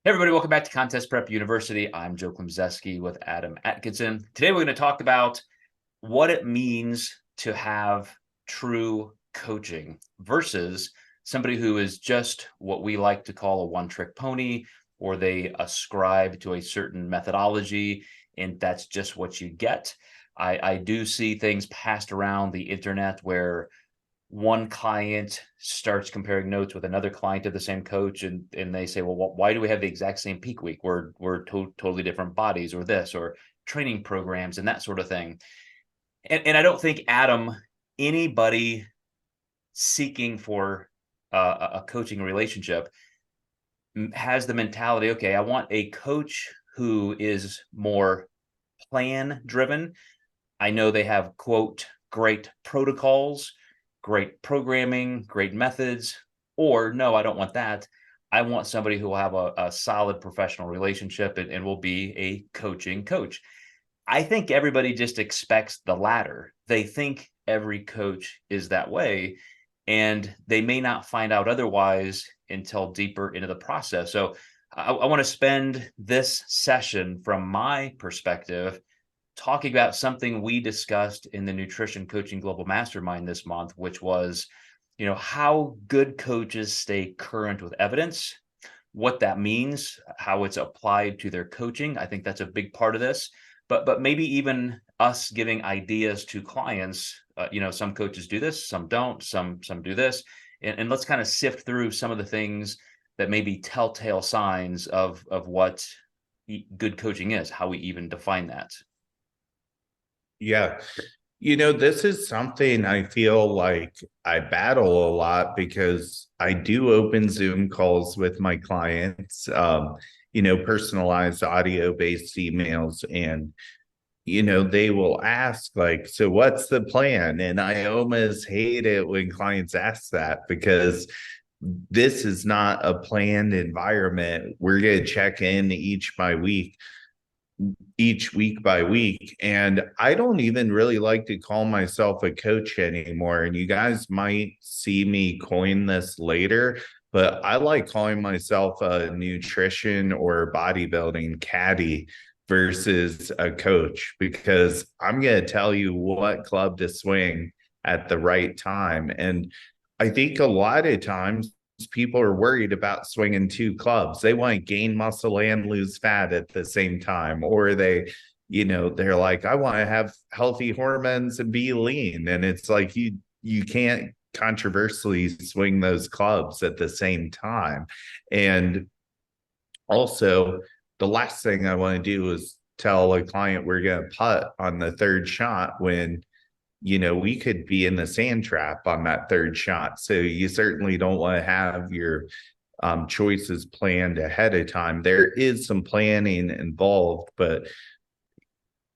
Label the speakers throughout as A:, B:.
A: Hey everybody, welcome back to Contest Prep University. I'm Joe Klemczewski with Adam Atkinson. Today we're going to talk about what it means to have true coaching versus somebody who is just what we like to call a one-trick pony, or they ascribe to a certain methodology and that's just what you get. I do see things passed around the internet where one client starts comparing notes with another client of the same coach, and they say, well, why do we have the exact same peak week? We're totally different bodies, or this, or training programs and that sort of thing. And I don't think, Adam, anybody seeking for a coaching relationship has the mentality, okay, I want a coach who is more plan driven. I know they have, quote, great protocols, great programming, great methods, or no, I don't want that. I want somebody who will have a solid professional relationship and will be a coaching coach. I think everybody just expects the latter. They think every coach is that way, and they may not find out otherwise until deeper into the process. So I want to spend this session from my perspective talking about something we discussed in the Nutrition Coaching Global Mastermind this month, which was, how good coaches stay current with evidence, what that means, how it's applied to their coaching. I think that's a big part of this, but maybe even us giving ideas to clients. Some coaches do this, some don't, some do this, and let's kind of sift through some of the things that may be telltale signs of what good coaching is, how we even define that.
B: Yeah. This is something I feel like I battle a lot because I do open Zoom calls with my clients, personalized audio-based emails. And, they will ask, like, so what's the plan? And I almost hate it when clients ask that because this is not a planned environment. We're going to check in each week by week. And I don't even really like to call myself a coach anymore. And you guys might see me coin this later, but I like calling myself a nutrition or bodybuilding caddy versus a coach, because I'm going to tell you what club to swing at the right time. And I think a lot of times people are worried about swinging two clubs. They want to gain muscle and lose fat at the same time, or they're like, I want to have healthy hormones and be lean. And it's like you can't controversially swing those clubs at the same time. And also, the last thing I want to do is tell a client we're going to putt on the third shot when we could be in the sand trap on that third shot. So you certainly don't want to have your choices planned ahead of time. There is some planning involved, but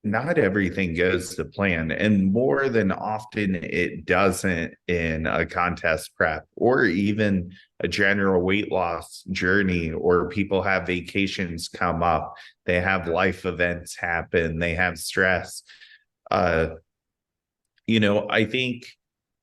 B: not everything goes to plan. And more than often, it doesn't in a contest prep or even a general weight loss journey, or people have vacations come up, they have life events happen, they have stress. Uh, I think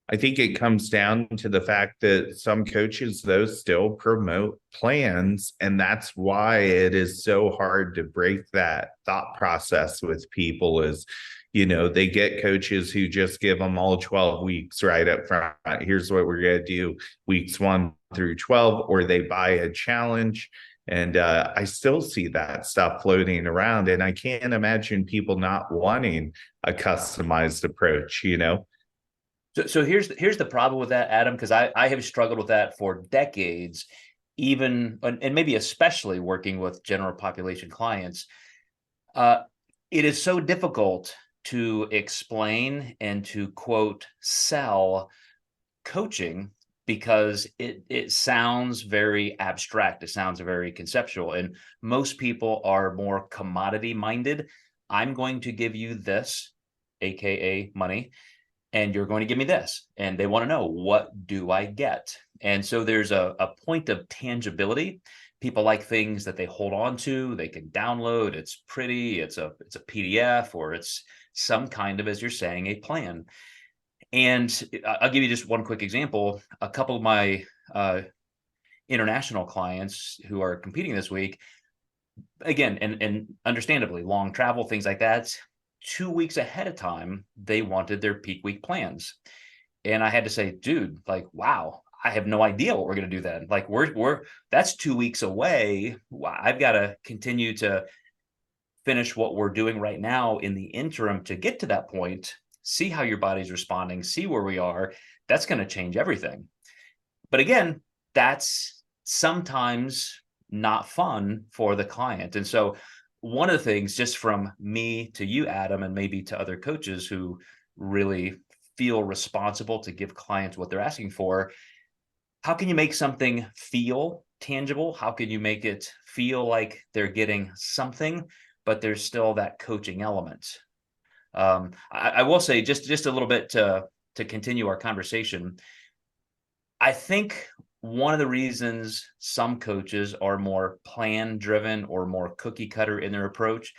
B: it comes down to the fact that some coaches, though, still promote plans. And that's why it is so hard to break that thought process with people is, they get coaches who just give them all 12 weeks right up front. Here's what we're going to do weeks 1 through 12, or they buy a challenge. And I still see that stuff floating around. And I can't imagine people not wanting a customized approach.
A: So here's the problem with that, Adam, because I have struggled with that for decades, even and maybe especially working with general population clients. Uh, it is so difficult to explain and to, quote, sell coaching because it sounds very abstract. It sounds very conceptual, and most people are more commodity minded. I'm going to give you this, aka money, and you're going to give me this. And they want to know, what do I get? And so there's a point of tangibility. People like things that they hold on to, they can download. It's pretty, it's a PDF, or it's some kind of, as you're saying, a plan. And I'll give you just one quick example. A couple of my international clients who are competing this week, again, and understandably, long travel, things like that, 2 weeks ahead of time, they wanted their peak week plans. And I had to say, dude, like, wow, I have no idea what we're going to do then. Like, we're that's 2 weeks away. I've got to continue to finish what we're doing right now in the interim to get to that point, see how your body's responding, see where we are. That's going to change everything. But again, that's sometimes not fun for the client. And so one of the things, just from me to you, Adam, and maybe to other coaches who really feel responsible to give clients what they're asking for, how can you make something feel tangible? How can you make it feel like they're getting something, but there's still that coaching element? I will say, just a little bit to continue our conversation, I think one of the reasons some coaches are more plan driven or more cookie cutter in their approach,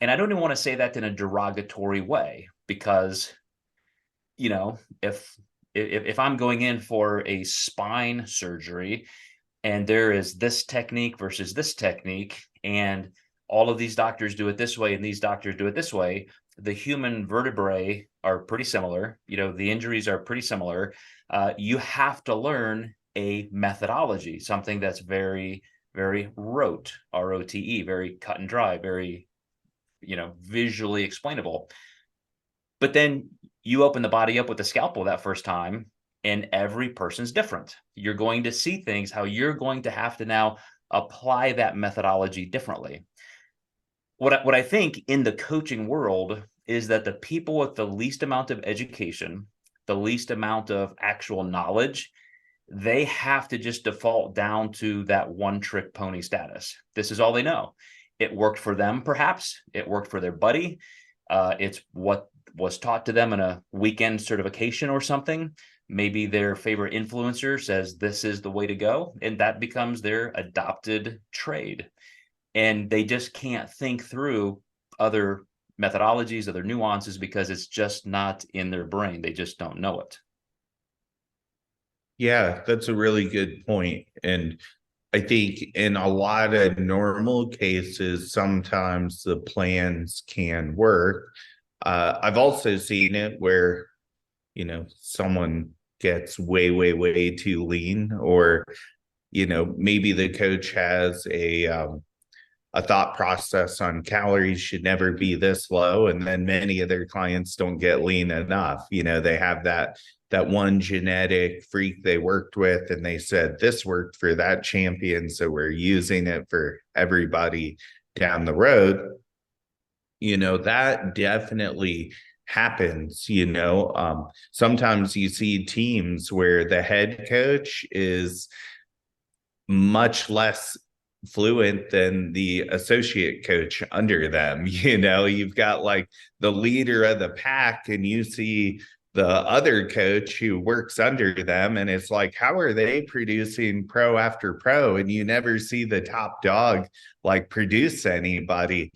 A: and I don't even want to say that in a derogatory way, because, you know, if I'm going in for a spine surgery and there is this technique versus this technique, and all of these doctors do it this way and these doctors do it this way, the human vertebrae are pretty similar. You know, the injuries are pretty similar. You have to learn a methodology, something that's very, very rote, R-O-T-E, very cut and dry, very, visually explainable. But then you open the body up with the scalpel that first time, and every person's different. You're going to see things how you're going to have to now apply that methodology differently. What I think in the coaching world is that the people with the least amount of education, the least amount of actual knowledge, they have to just default down to that one trick pony status. This is all they know. It worked for them, perhaps. It worked for their buddy. It's what was taught to them in a weekend certification or something. Maybe their favorite influencer says this is the way to go, and that becomes their adopted trade. And they just can't think through other methodologies, other nuances, because it's just not in their brain. They just don't know it.
B: Yeah, that's a really good point. And I think in a lot of normal cases, sometimes the plans can work. I've also seen it where, someone gets way, way, way too lean, or, maybe the coach has a thought process on calories should never be this low, and then many of their clients don't get lean enough. They have that one genetic freak they worked with, and they said this worked for that champion, so we're using it for everybody down the road. That definitely happens. Sometimes you see teams where the head coach is much less fluent than the associate coach under them. You've got like the leader of the pack, and you see the other coach who works under them, and it's like, how are they producing pro after pro, and you never see the top dog like produce anybody.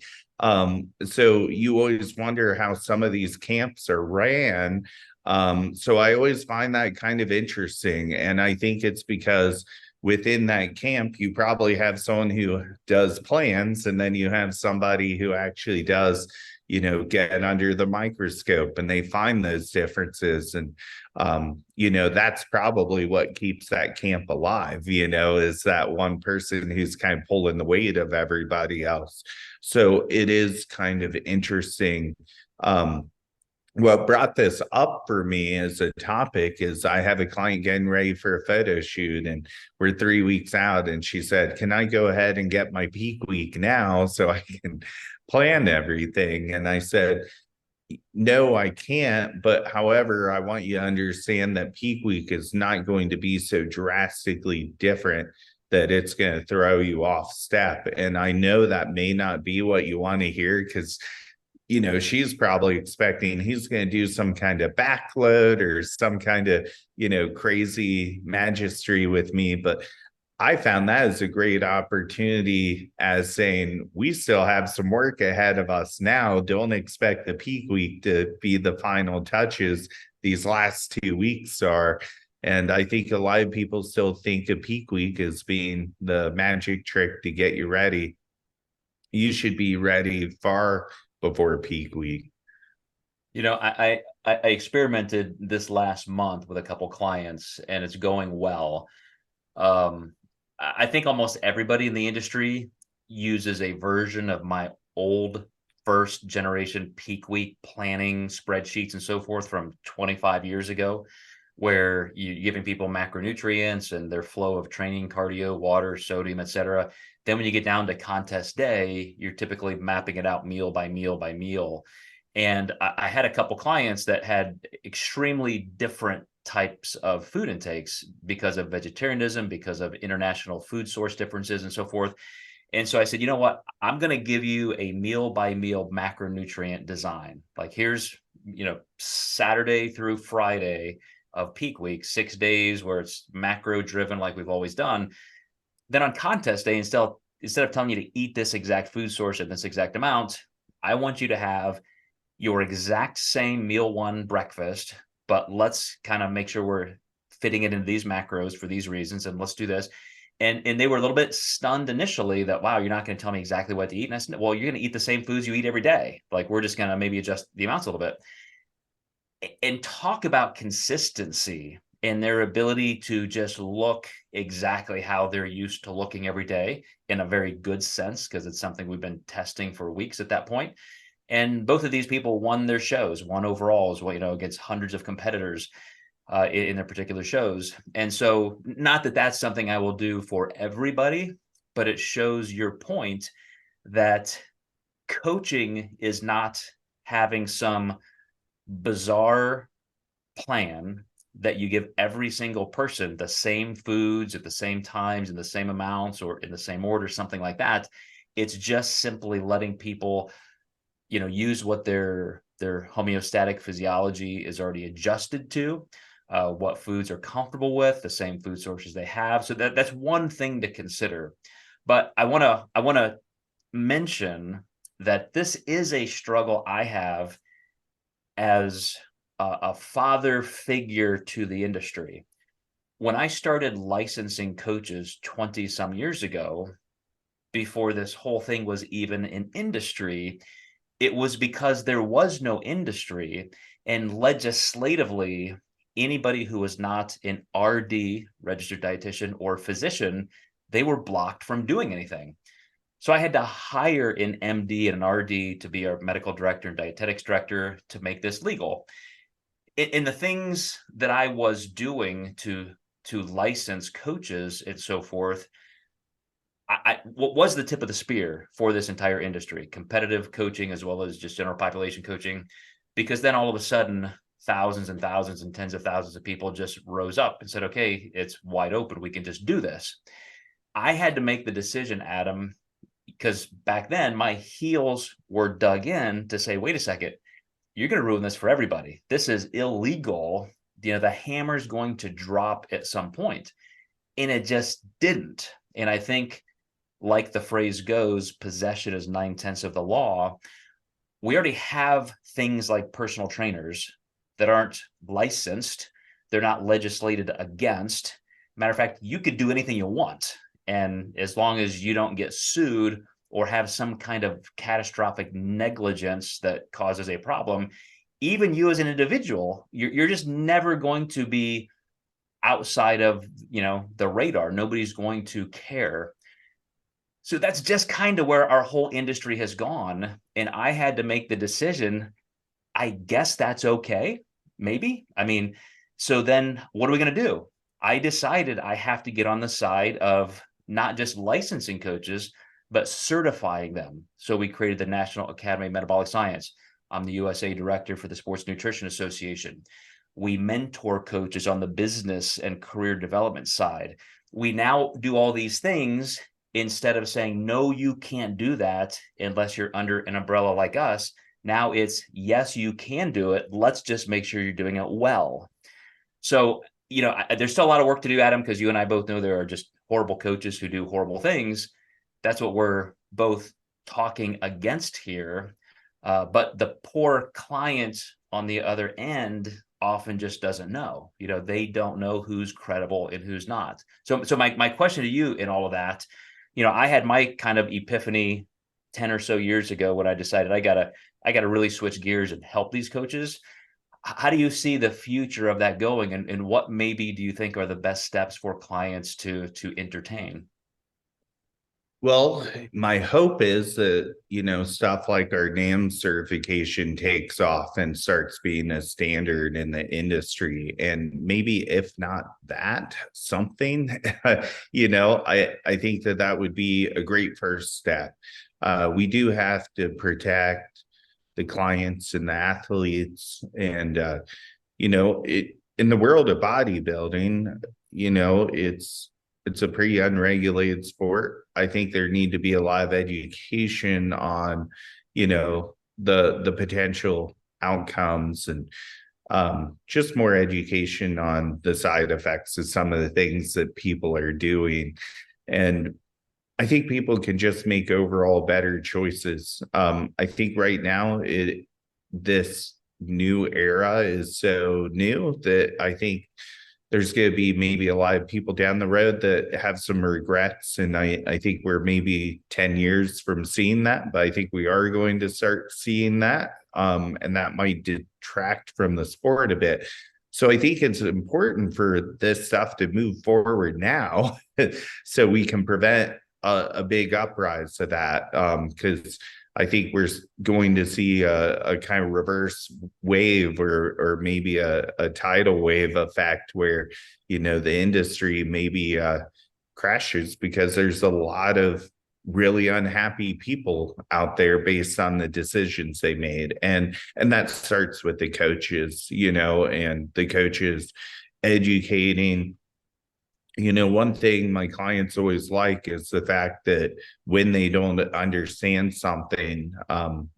B: So you always wonder how some of these camps are ran. So I always find that kind of interesting, and I think it's because within that camp, you probably have someone who does plans, and then you have somebody who actually does, get under the microscope, and they find those differences. And, that's probably what keeps that camp alive, is that one person who's kind of pulling the weight of everybody else. So it is kind of interesting. What brought this up for me as a topic is I have a client getting ready for a photo shoot, and we're 3 weeks out, and she said, can I go ahead and get my peak week now so I can plan everything? And I said, no, I can't. But however, I want you to understand that peak week is not going to be so drastically different that it's going to throw you off step. And I know that may not be what you want to hear, because she's probably expecting he's going to do some kind of backload or some kind of, crazy magistry with me. But I found that as a great opportunity, as saying, we still have some work ahead of us now. Don't expect the peak week to be the final touches. These last 2 weeks are. And I think a lot of people still think of peak week as being the magic trick to get you ready. You should be ready far before peak week.
A: You know, I experimented this last month with a couple clients, and it's going well. I think almost everybody in the industry uses a version of my old first generation peak week planning spreadsheets and so forth from 25 years ago, where you're giving people macronutrients and their flow of training, cardio, water, sodium, etc. Then when you get down to contest day, you're typically mapping it out meal by meal by meal. And I had a couple clients that had extremely different types of food intakes because of vegetarianism, because of international food source differences and so forth. And so I said, you know what? I'm going to give you a meal by meal macronutrient design. Like here's, Saturday through Friday of peak week, 6 days where it's macro driven like we've always done. Then on contest day, instead of telling you to eat this exact food source at this exact amount, I want you to have your exact same meal one breakfast, but let's kind of make sure we're fitting it into these macros for these reasons, and let's do this. And they were a little bit stunned initially that, wow, you're not going to tell me exactly what to eat. And I said, well, you're going to eat the same foods you eat every day. Like we're just going to maybe adjust the amounts a little bit. And talk about consistency and their ability to just look exactly how they're used to looking every day in a very good sense, because it's something we've been testing for weeks at that point. And both of these people won their shows, won overall as well, against hundreds of competitors in their particular shows. And so not that that's something I will do for everybody, but it shows your point that coaching is not having some bizarre plan that you give every single person the same foods at the same times in the same amounts or in the same order, something like that. It's just simply letting people use what their homeostatic physiology is already adjusted to, what foods are comfortable with, the same food sources they have. So that's one thing to consider. But I want to mention that this is a struggle I have as a father figure to the industry. When I started licensing coaches 20 some years ago, before this whole thing was even an industry, it was because there was no industry, and legislatively, anybody who was not an RD, registered dietitian, or physician, they were blocked from doing anything. So I had to hire an MD and an RD to be our medical director and dietetics director to make this legal. In the things that I was doing to license coaches and so forth, what was the tip of the spear for this entire industry, competitive coaching as well as just general population coaching, because then all of a sudden thousands and thousands and tens of thousands of people just rose up and said, okay, it's wide open. We can just do this. I had to make the decision, Adam, because back then my heels were dug in to say, wait a second, you're going to ruin this for everybody. This is illegal. The hammer's going to drop at some point. And it just didn't. And I think, like the phrase goes, possession is 9/10 of the law. We already have things like personal trainers that aren't licensed. They're not legislated against. Matter of fact, you could do anything you want. And as long as you don't get sued or have some kind of catastrophic negligence that causes a problem, even you as an individual, you're just never going to be outside of, the radar. Nobody's going to care. So that's just kind of where our whole industry has gone. And I had to make the decision, I guess that's okay, maybe. So then what are we going to do? I decided I have to get on the side of not just licensing coaches, but certifying them. So we created the National Academy of Metabolic Science. I'm the USA director for the Sports Nutrition Association. We mentor coaches on the business and career development side. We now do all these things instead of saying, no, you can't do that unless you're under an umbrella like us. Now it's, yes, you can do it. Let's just make sure you're doing it well. So, there's still a lot of work to do, Adam, because you and I both know there are just horrible coaches who do horrible things. That's what we're both talking against here. But the poor client on the other end, often just doesn't know. They don't know who's credible and who's not. So my question to you in all of that, I had my kind of epiphany 10 or so years ago when I decided I gotta really switch gears and help these coaches. How do you see the future of that going, and what maybe do you think are the best steps for clients to entertain?
B: Well, my hope is that, stuff like our NAM certification takes off and starts being a standard in the industry. And maybe if not that, something, I think that would be a great first step. We do have to protect the clients and the athletes. And, in the world of bodybuilding, it's a pretty unregulated sport. I think there need to be a lot of education on, the potential outcomes, and just more education on the side effects of some of the things that people are doing. And I think people can just make overall better choices. I think right now this new era is so new that I think there's going to be maybe a lot of people down the road that have some regrets. And I think we're maybe 10 years from seeing that, but I think we are going to start seeing that. And that might detract from the sport a bit. So I think it's important for this stuff to move forward now so we can prevent a big uprise of that. Because I think we're going to see a kind of reverse wave, or maybe a tidal wave effect where, the industry maybe crashes because there's a lot of really unhappy people out there based on the decisions they made. And that starts with the coaches, and the coaches educating. One thing my clients always like is the fact that when they don't understand something,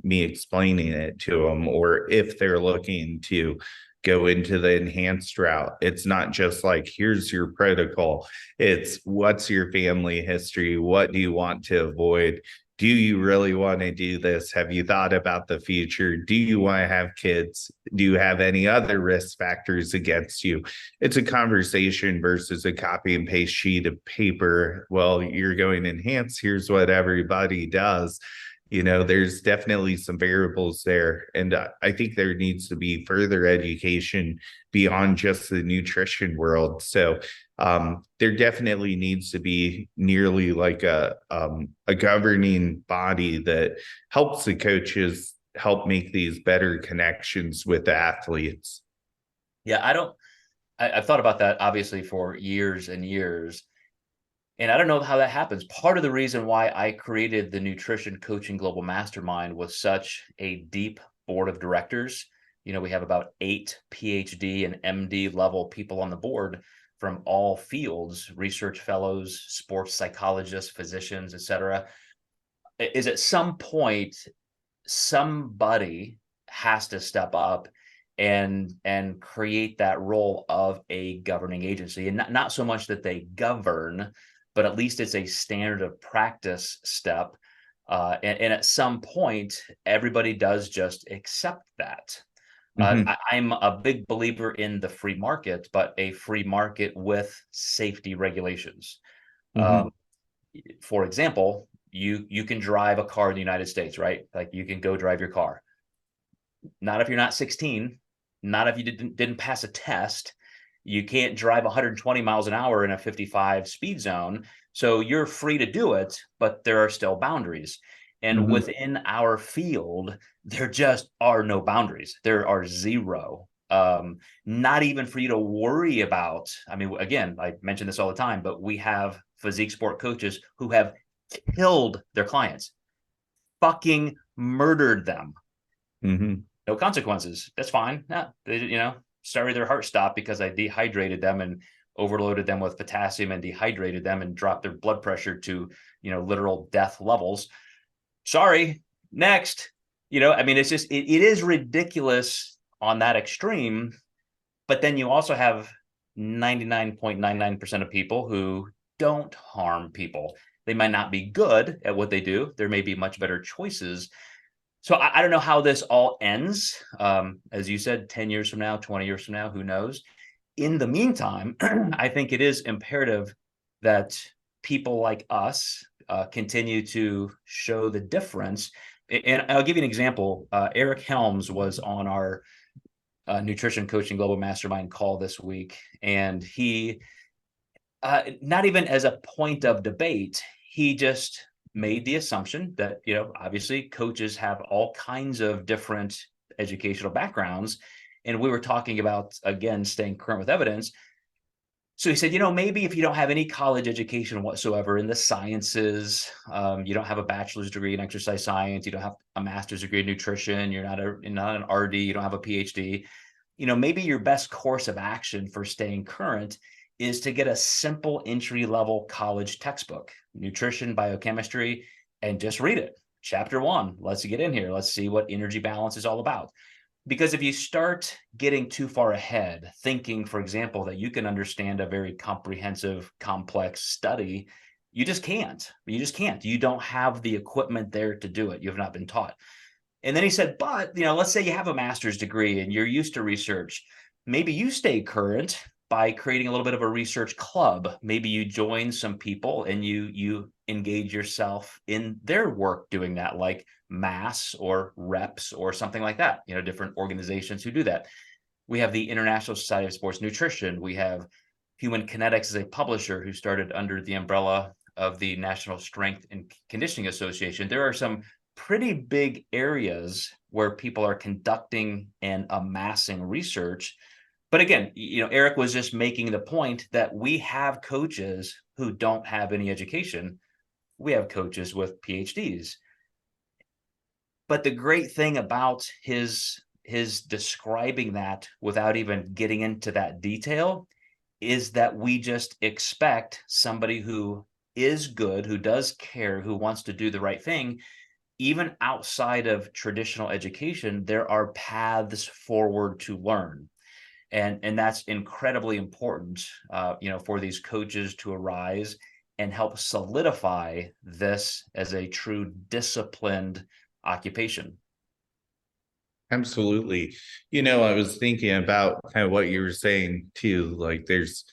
B: me explaining it to them, or if they're looking to go into the enhanced route, it's not just like, here's your protocol. It's what's your family history? What do you want to avoid? Do you really want to do this? Have you thought about the future? Do you want to have kids? Do you have any other risk factors against you? It's a conversation versus a copy and paste sheet of paper. Well, you're going to enhance. Here's what everybody does. There's definitely some variables there. And I think there needs to be further education beyond just the nutrition world. So there definitely needs to be nearly like a governing body that helps the coaches help make these better connections with the athletes.
A: Yeah, I've thought about that obviously for years and years. And I don't know how that happens. Part of the reason why I created the Nutrition Coaching Global Mastermind was such a deep board of directors. We have about 8 PhD and MD level people on the board from all fields, research fellows, sports psychologists, physicians, etc. Is at some point, somebody has to step up and create that role of a governing agency, and not so much that they govern, but at least it's a standard of practice step. And at some point, everybody does just accept that. I'm a big believer in the free market, but a free market with safety regulations.
B: Mm-hmm.
A: For example, you can drive a car in the United States, right? Like, you can go drive your car. Not if you're not 16, not if you didn't pass a test. You can't drive 120 miles an hour in a 55 speed zone. So you're free to do it, but there are still boundaries. And
B: Mm-hmm.
A: within our field, there just are no boundaries. There are zero. Not even for you to worry about. I mean, again, I mention this all the time, but we have physique sport coaches who have killed their clients, fucking murdered them.
B: Mm-hmm.
A: No consequences. That's fine. Sorry, their heart stopped because I dehydrated them and overloaded them with potassium and dehydrated them and dropped their blood pressure to, literal death levels. Sorry, next. It's just, it is ridiculous on that extreme. But then you also have 99.99% of people who don't harm people. They might not be good at what they do. There may be much better choices, So I don't know how this all ends. As you said, 10 years from now, 20 years from now, who knows? In the meantime, I think it is imperative that people like us continue to show the difference. And I'll give you an example. Eric Helms was on our Nutrition Coaching Global Mastermind call this week, and he, not even as a point of debate, he just made the assumption that, obviously coaches have all kinds of different educational backgrounds. And we were talking about, again, staying current with evidence. So he said, maybe if you don't have any college education whatsoever in the sciences, you don't have a bachelor's degree in exercise science, you don't have a master's degree in nutrition, you're not an RD, you don't have a PhD, maybe your best course of action for staying current is to get a simple entry-level college textbook, nutrition, biochemistry, and just read it. Chapter 1, let's get in here. Let's see what energy balance is all about. Because if you start getting too far ahead, thinking, for example, that you can understand a very comprehensive, complex study, you just can't. You just can't. You don't have the equipment there to do it. You have not been taught. And then he said, but, let's say you have a master's degree and you're used to research. Maybe you stay current by creating a little bit of a research club. Maybe you join some people and you engage yourself in their work doing that, like MASS or REPS or something like that, different organizations who do that. We have the International Society of Sports Nutrition. We have Human Kinetics as a publisher who started under the umbrella of the National Strength and Conditioning Association. There are some pretty big areas where people are conducting and amassing research. But again, Eric was just making the point that we have coaches who don't have any education. We have coaches with PhDs. But the great thing about his describing that without even getting into that detail is that we just expect somebody who is good, who does care, who wants to do the right thing. Even outside of traditional education, there are paths forward to learn. And that's incredibly important, for these coaches to arise and help solidify this as a true disciplined occupation.
B: Absolutely. I was thinking about kind of what you were saying too. Like there's,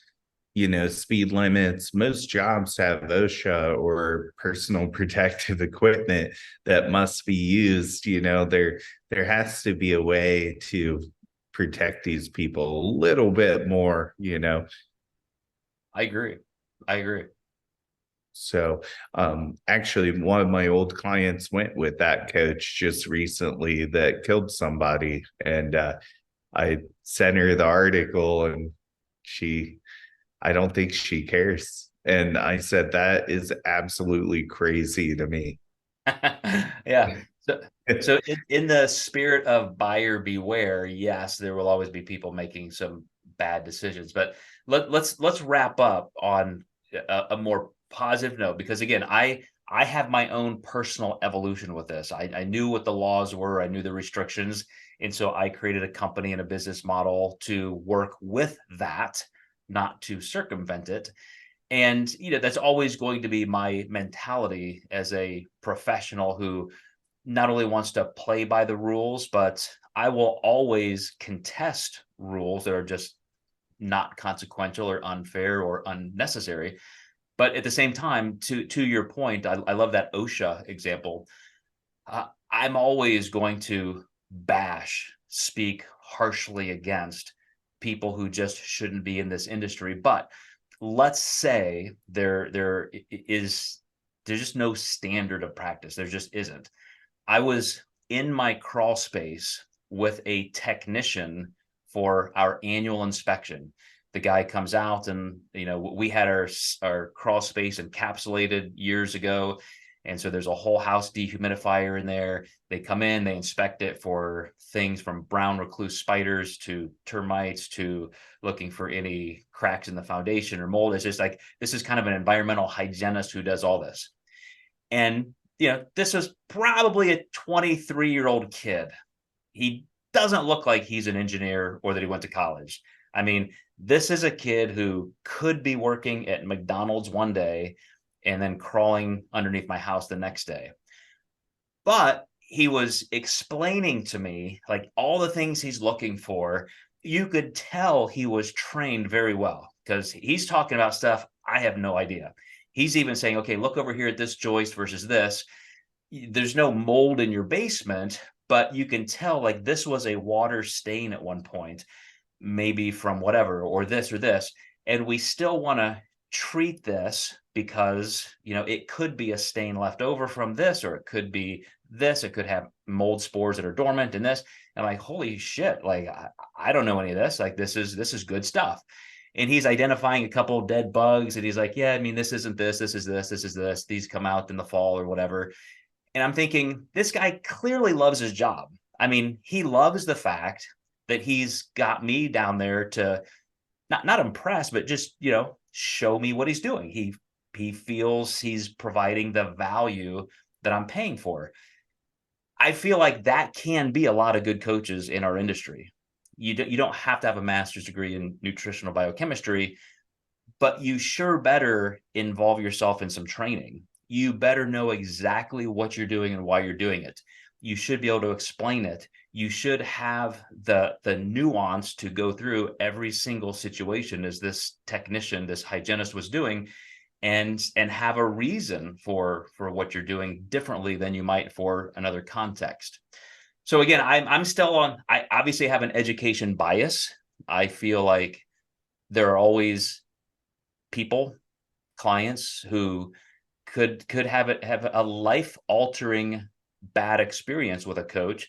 B: speed limits. Most jobs have OSHA or personal protective equipment that must be used. There has to be a way to protect these people a little bit more.
A: I agree.
B: So actually one of my old clients went with that coach just recently that killed somebody. And I sent her the article and I don't think she cares. And I said, that is absolutely crazy to me.
A: Yeah. So in the spirit of buyer beware, yes, there will always be people making some bad decisions. But let's wrap up on a more positive note, because again, I have my own personal evolution with this. I knew what the laws were, I knew the restrictions, and so I created a company and a business model to work with that, not to circumvent it. And that's always going to be my mentality as a professional who not only wants to play by the rules, but I will always contest rules that are just not consequential or unfair or unnecessary. But at the same time, to your point, I love that OSHA example. I'm always going to speak harshly against people who just shouldn't be in this industry. But let's say there's just no standard of practice. There just isn't. I was in my crawl space with a technician for our annual inspection. The guy comes out and, we had our crawl space encapsulated years ago. And so there's a whole house dehumidifier in there. They come in, they inspect it for things from brown recluse spiders to termites to looking for any cracks in the foundation or mold. It's just like, this is kind of an environmental hygienist who does all this. And, this was probably a 23-year-old kid. He doesn't look like he's an engineer or that he went to college. I mean, this is a kid who could be working at McDonald's one day and then crawling underneath my house the next day. But he was explaining to me like all the things he's looking for. You could tell he was trained very well because he's talking about stuff I have no idea. He's even saying, okay, look over here at this joist versus this. There's no mold in your basement, but you can tell like this was a water stain at one point, maybe from whatever, or this or this. And we still want to treat this because, it could be a stain left over from this, or it could be this, it could have mold spores that are dormant in this. And like, holy shit, like I don't know any of this. Like this is good stuff. And he's identifying a couple of dead bugs and he's like, yeah, I mean, this isn't this, this is this, this is this, these come out in the fall or whatever. And I'm thinking, this guy clearly loves his job. I mean, he loves the fact that he's got me down there to not impress, but just, show me what he's doing. He feels he's providing the value that I'm paying for. I feel like that can be a lot of good coaches in our industry. You don't have to have a master's degree in nutritional biochemistry, but you sure better involve yourself in some training. You better know exactly what you're doing and why you're doing it. You should be able to explain it. You should have the nuance to go through every single situation as this technician, this hygienist was doing, and have a reason for what you're doing differently than you might for another context. So again, I'm still on, I obviously have an education bias. I feel like there are always people, clients who could have a life-altering bad experience with a coach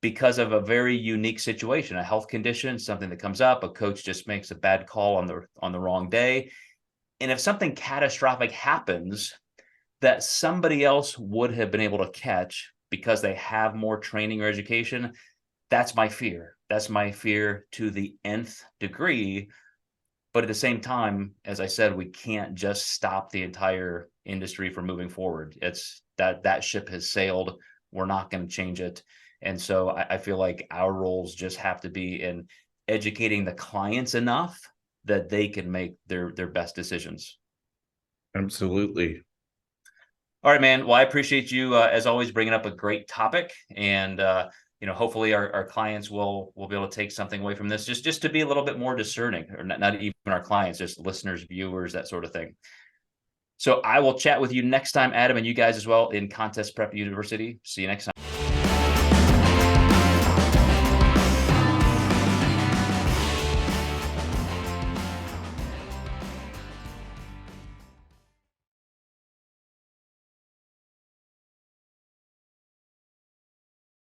A: because of a very unique situation, a health condition, something that comes up, a coach just makes a bad call on the wrong day. And if something catastrophic happens that somebody else would have been able to catch because they have more training or education, that's my fear. That's my fear to the nth degree. But at the same time, as I said, we can't just stop the entire industry from moving forward. It's that ship has sailed. We're not going to change it. And so I feel like our roles just have to be in educating the clients enough that they can make their best decisions.
B: Absolutely.
A: All right, man. Well, I appreciate you, as always, bringing up a great topic. And, hopefully our clients will be able to take something away from this, just to be a little bit more discerning, or not even our clients, just listeners, viewers, that sort of thing. So I will chat with you next time, Adam, and you guys as well in Contest Prep University. See you next time.